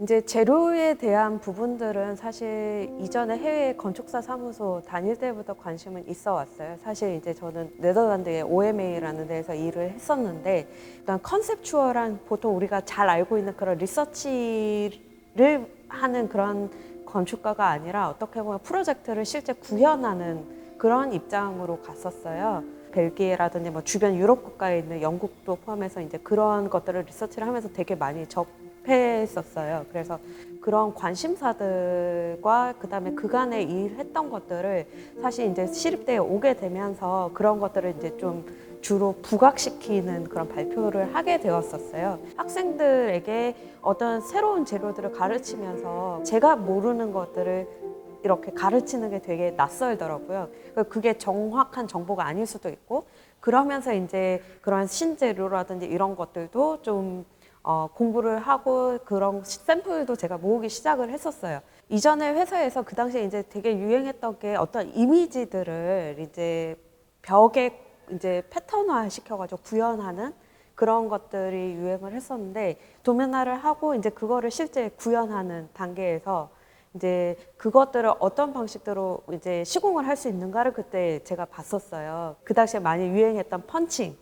이제 재료에 대한 부분들은 사실 이전에 해외 건축사 사무소 다닐 때부터 관심은 있어 왔어요. 사실 이제 저는 네덜란드의 OMA라는 데서 일을 했었는데, 일단 컨셉추얼한 보통 우리가 잘 알고 있는 그런 리서치를 하는 그런 건축가가 아니라 어떻게 보면 프로젝트를 실제 구현하는 그런 입장으로 갔었어요. 벨기에라든지 뭐 주변 유럽 국가에 있는 영국도 포함해서 이제 그런 것들을 리서치를 하면서 되게 많이 접했었어요. 그래서 그런 관심사들과 그다음에 그간에 일했던 것들을 사실 이제 시립대에 오게 되면서 그런 것들을 이제 좀 주로 부각시키는 그런 발표를 하게 되었었어요. 학생들에게 어떤 새로운 재료들을 가르치면서 제가 모르는 것들을 이렇게 가르치는 게 되게 낯설더라고요. 그게 정확한 정보가 아닐 수도 있고, 그러면서 이제 그런 신재료라든지 이런 것들도 좀 공부를 하고 그런 샘플도 제가 모으기 시작을 했었어요. 이전에 회사에서 그 당시에 이제 되게 유행했던 게 어떤 이미지들을 이제 벽에 이제 패턴화 시켜가지고 구현하는 그런 것들이 유행을 했었는데, 도면화를 하고 이제 그거를 실제 구현하는 단계에서 이제 그것들을 어떤 방식으로 이제 시공을 할 수 있는가를 그때 제가 봤었어요. 그 당시에 많이 유행했던 펀칭을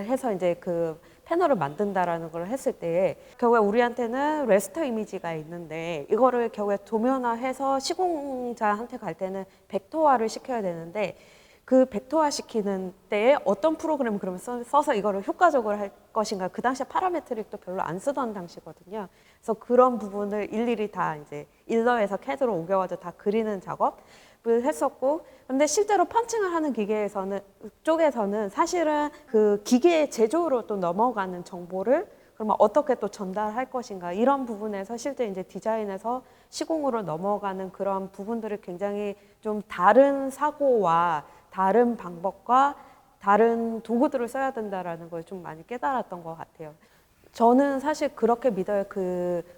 해서 이제 그 패널을 만든다라는 걸 했을 때 결국에 우리한테는 레스터 이미지가 있는데 이거를 결국에 도면화해서 시공자한테 갈 때는 벡터화를 시켜야 되는데, 그 벡터화 시키는 때에 어떤 프로그램을 그러면 써서 이거를 효과적으로 할 것인가, 그 당시에 파라메트릭도 별로 안 쓰던 당시거든요. 그래서 그런 부분을 일일이 다 이제 일러에서 캐드로 옮겨가지고 다 그리는 작업을 했었고, 근데 실제로 펀칭을 하는 기계에서는 쪽에서는 사실은 그 기계의 제조로 또 넘어가는 정보를 그러면 어떻게 또 전달할 것인가, 이런 부분에서 실제 이제 디자인에서 시공으로 넘어가는 그런 부분들을 굉장히 좀 다른 사고와 다른 방법과 다른 도구들을 써야 된다라는 걸 좀 많이 깨달았던 것 같아요. 저는 사실 그렇게 믿어요.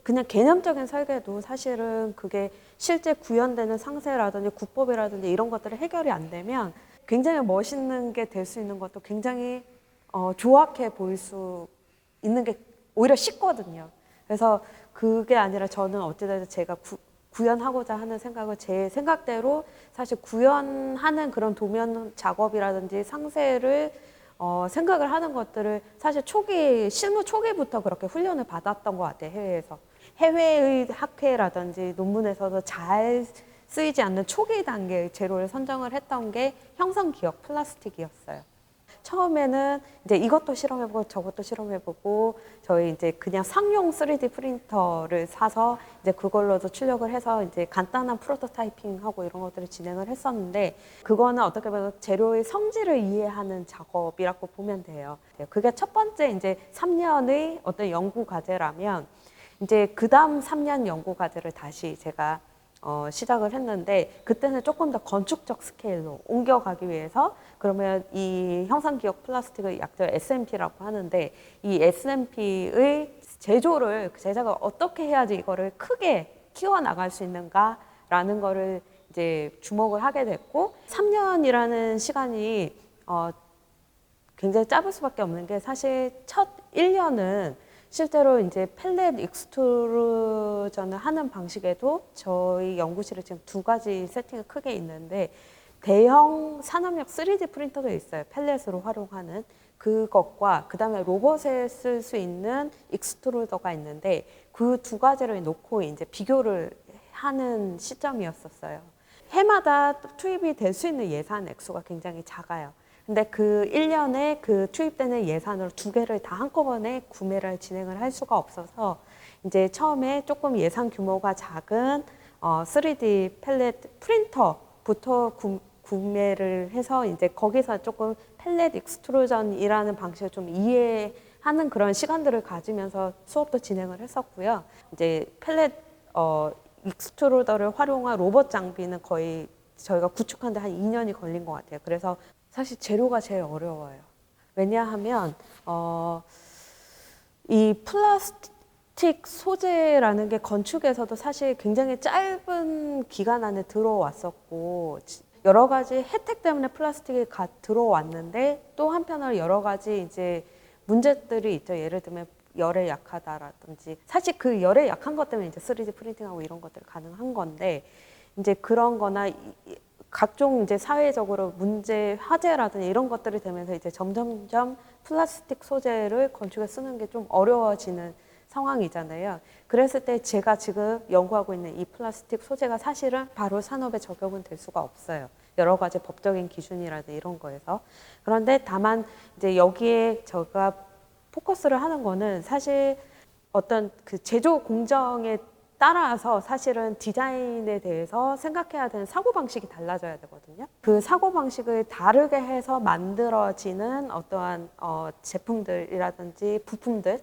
그냥 개념적인 설계도 사실은 그게 실제 구현되는 상세라든지 구법이라든지 이런 것들이 해결이 안 되면 굉장히 멋있는 게 될 수 있는 것도 굉장히 조악해 보일 수 있는 게 오히려 쉽거든요. 그래서 그게 아니라 저는 어찌됐든 제가 구현하고자 하는 생각을 제 생각대로 사실 구현하는 그런 도면 작업이라든지 상세를 생각을 하는 것들을 사실 실무 초기부터 그렇게 훈련을 받았던 것 같아요, 해외에서. 해외의 학회라든지 논문에서도 잘 쓰이지 않는 초기 단계의 재료를 선정을 했던 게 형상기억 플라스틱이었어요. 처음에는 이제 이것도 실험해보고 저것도 실험해보고 저희 이제 그냥 상용 3D 프린터를 사서 이제 그걸로도 출력을 해서 이제 간단한 프로토타이핑하고 이런 것들을 진행을 했었는데, 그거는 어떻게 보면 재료의 성질을 이해하는 작업이라고 보면 돼요. 그게 첫 번째 이제 3년의 어떤 연구 과제라면, 이제 그 다음 3년 연구 과제를 다시 제가 시작을 했는데, 그때는 조금 더 건축적 스케일로 옮겨가기 위해서 그러면 이 형상기억 플라스틱을 약자 SMP라고 하는데, 이 SMP의 제작을 어떻게 해야지 이거를 크게 키워나갈 수 있는가라는 거를 이제 주목을 하게 됐고, 3년이라는 시간이 굉장히 짧을 수밖에 없는 게, 사실 첫 1년은 실제로 이제 펠렛 익스트루전을 하는 방식에도 저희 연구실에 지금 2가지 세팅이 크게 있는데, 대형 산업용 3D 프린터도 있어요. 펠렛으로 활용하는 그것과 그다음에 로봇에 쓸 수 있는 익스트루더가 있는데, 그 2가지를 놓고 이제 비교를 하는 시점이었었어요. 해마다 투입이 될 수 있는 예산 액수가 굉장히 작아요. 근데 그 1년에 그 투입되는 예산으로 2개를 다 한꺼번에 구매를 진행을 할 수가 없어서, 이제 처음에 조금 예산 규모가 작은 3D 펠렛 프린터부터 구매를 해서 이제 거기서 조금 펠렛 익스트루전이라는 방식을 좀 이해하는 그런 시간들을 가지면서 수업도 진행을 했었고요. 이제 펠렛 익스트루더를 활용한 로봇 장비는 거의 저희가 구축하는데 한 2년이 걸린 것 같아요. 그래서 사실 재료가 제일 어려워요. 왜냐하면 이 플라스틱 소재라는 게 건축에서도 사실 굉장히 짧은 기간 안에 들어왔었고, 여러 가지 혜택 때문에 플라스틱이 들어왔는데, 또 한편으로 여러 가지 이제 문제들이 있죠. 예를 들면 열에 약하다라든지 사실 그 열에 약한 것 때문에 이제 3D 프린팅하고 이런 것들 가능한 건데 이제 그런 거나 각종 이제 사회적으로 문제 화제라든지 이런 것들이 되면서 이제 점점점 플라스틱 소재를 건축에 쓰는 게 좀 어려워지는 상황이잖아요. 그랬을 때 제가 지금 연구하고 있는 이 플라스틱 소재가 사실은 바로 산업에 적용은 될 수가 없어요. 여러 가지 법적인 기준이라든지 이런 거에서. 그런데 다만 이제 여기에 제가 포커스를 하는 거는 사실 어떤 그 제조 공정에 따라서 사실은 디자인에 대해서 생각해야 되는 사고방식이 달라져야 되거든요. 그 사고방식을 다르게 해서 만들어지는 어떠한 제품들이라든지 부품들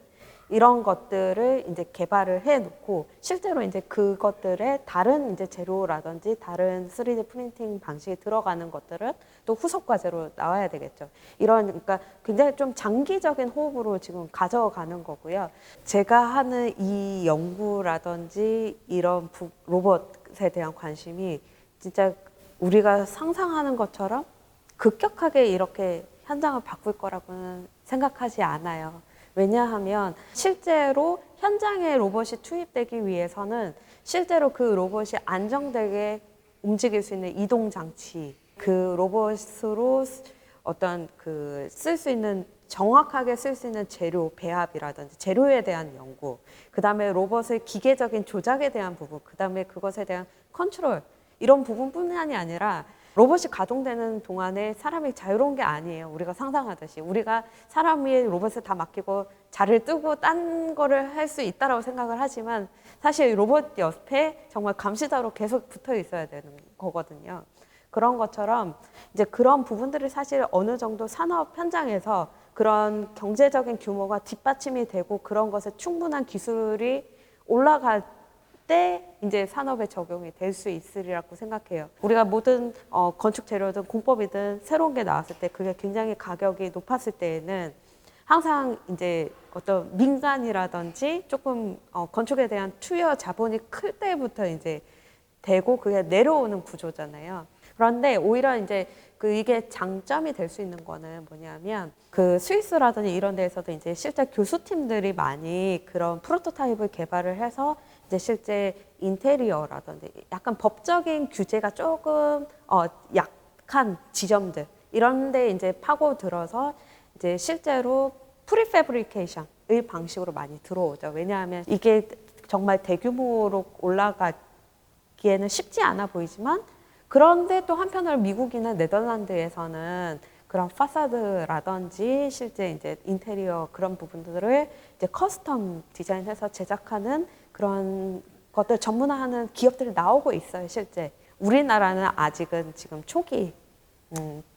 이런 것들을 이제 개발을 해 놓고 실제로 이제 그것들의 다른 이제 재료라든지 다른 3D 프린팅 방식이 들어가는 것들은 또 후속 과제로 나와야 되겠죠. 그러니까 굉장히 좀 장기적인 호흡으로 지금 가져가는 거고요. 제가 하는 이 연구라든지 이런 로봇에 대한 관심이 진짜 우리가 상상하는 것처럼 급격하게 이렇게 현장을 바꿀 거라고는 생각하지 않아요. 왜냐하면 실제로 현장에 로봇이 투입되기 위해서는 실제로 그 로봇이 안정되게 움직일 수 있는 이동 장치, 그 로봇으로 어떤 그 쓸 수 있는 정확하게 쓸 수 있는 재료 배합이라든지 재료에 대한 연구, 그 다음에 로봇의 기계적인 조작에 대한 부분, 그 다음에 그것에 대한 컨트롤 이런 부분뿐만이 아니라 로봇이 가동되는 동안에 사람이 자유로운 게 아니에요. 우리가 상상하듯이. 우리가 사람이 로봇에 다 맡기고 자리를 뜨고 딴 거를 할 수 있다라고 생각을 하지만 사실 로봇 옆에 정말 감시자로 계속 붙어 있어야 되는 거거든요. 그런 것처럼 이제 그런 부분들이 사실 어느 정도 산업 현장에서 그런 경제적인 규모가 뒷받침이 되고 그런 것에 충분한 기술이 올라갈 때 이제 산업에 적용이 될 수 있으리라고 생각해요. 우리가 모든 건축 재료든 공법이든 새로운 게 나왔을 때 그게 굉장히 가격이 높았을 때에는 항상 이제 어떤 민간이라든지 조금 건축에 대한 투여 자본이 클 때부터 이제 되고 그게 내려오는 구조잖아요. 그런데 오히려 이제 이게 장점이 될 수 있는 거는 뭐냐면 그 스위스라든지 이런 데에서도 이제 실제 교수팀들이 많이 그런 프로토타입을 개발을 해서 이제 실제 인테리어라든지 약간 법적인 규제가 조금 약한 지점들 이런 데 이제 파고들어서 이제 실제로 프리패브리케이션의 방식으로 많이 들어오죠. 왜냐하면 이게 정말 대규모로 올라가기에는 쉽지 않아 보이지만 그런데 또 한편으로 미국이나 네덜란드에서는 그런 파사드라든지 실제 이제 인테리어 그런 부분들을 이제 커스텀 디자인해서 제작하는 그런 것들 전문화하는 기업들이 나오고 있어요, 실제. 우리나라는 아직은 지금 초기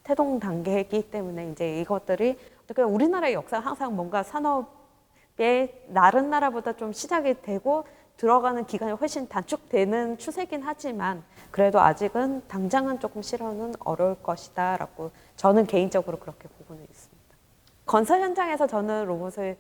태동 단계이기 때문에 이제 이것들이 어떻게 우리나라의 역사가 항상 뭔가 산업의 다른 나라보다 좀 시작이 되고 들어가는 기간이 훨씬 단축되는 추세긴 하지만 그래도 아직은 당장은 조금 실현은 어려울 것이다 라고 저는 개인적으로 그렇게 보고는 있습니다. 건설 현장에서 저는 로봇을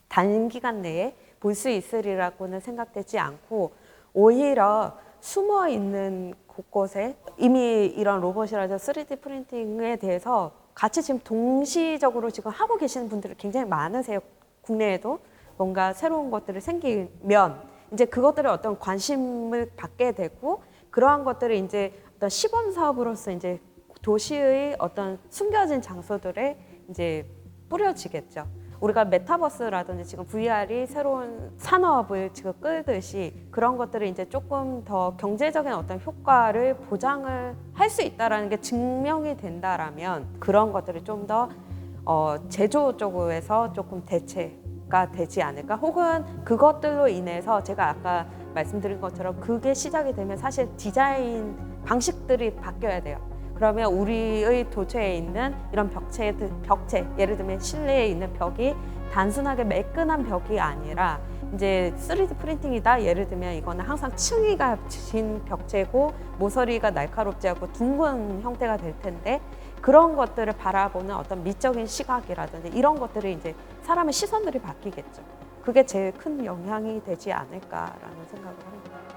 단기간 내에 볼 수 있으리라고는 생각되지 않고 오히려 숨어 있는 곳곳에 이미 이런 로봇이라든지 3D 프린팅에 대해서 같이 지금 동시적으로 지금 하고 계시는 분들이 굉장히 많으세요. 국내에도 뭔가 새로운 것들이 생기면 이제 그것들에 어떤 관심을 받게 되고 그러한 것들을 이제 어떤 시범 사업으로서 이제 도시의 어떤 숨겨진 장소들에 이제 뿌려지겠죠. 우리가 메타버스라든지 지금 VR이 새로운 산업을 지금 끌듯이 그런 것들을 이제 조금 더 경제적인 어떤 효과를 보장을 할 수 있다라는 게 증명이 된다라면 그런 것들이 좀 더 제조 쪽에서 조금 대체가 되지 않을까? 혹은 그것들로 인해서 제가 아까 말씀드린 것처럼 그게 시작이 되면 사실 디자인 방식들이 바뀌어야 돼요. 그러면 우리의 도처에 있는 이런 벽체, 예를 들면 실내에 있는 벽이 단순하게 매끈한 벽이 아니라 이제 3D 프린팅이다. 예를 들면 이거는 항상 층위가 진 벽체고 모서리가 날카롭지 않고 둥근 형태가 될 텐데 그런 것들을 바라보는 어떤 미적인 시각이라든지 이런 것들이 이제 사람의 시선들이 바뀌겠죠. 그게 제일 큰 영향이 되지 않을까라는 생각을 합니다.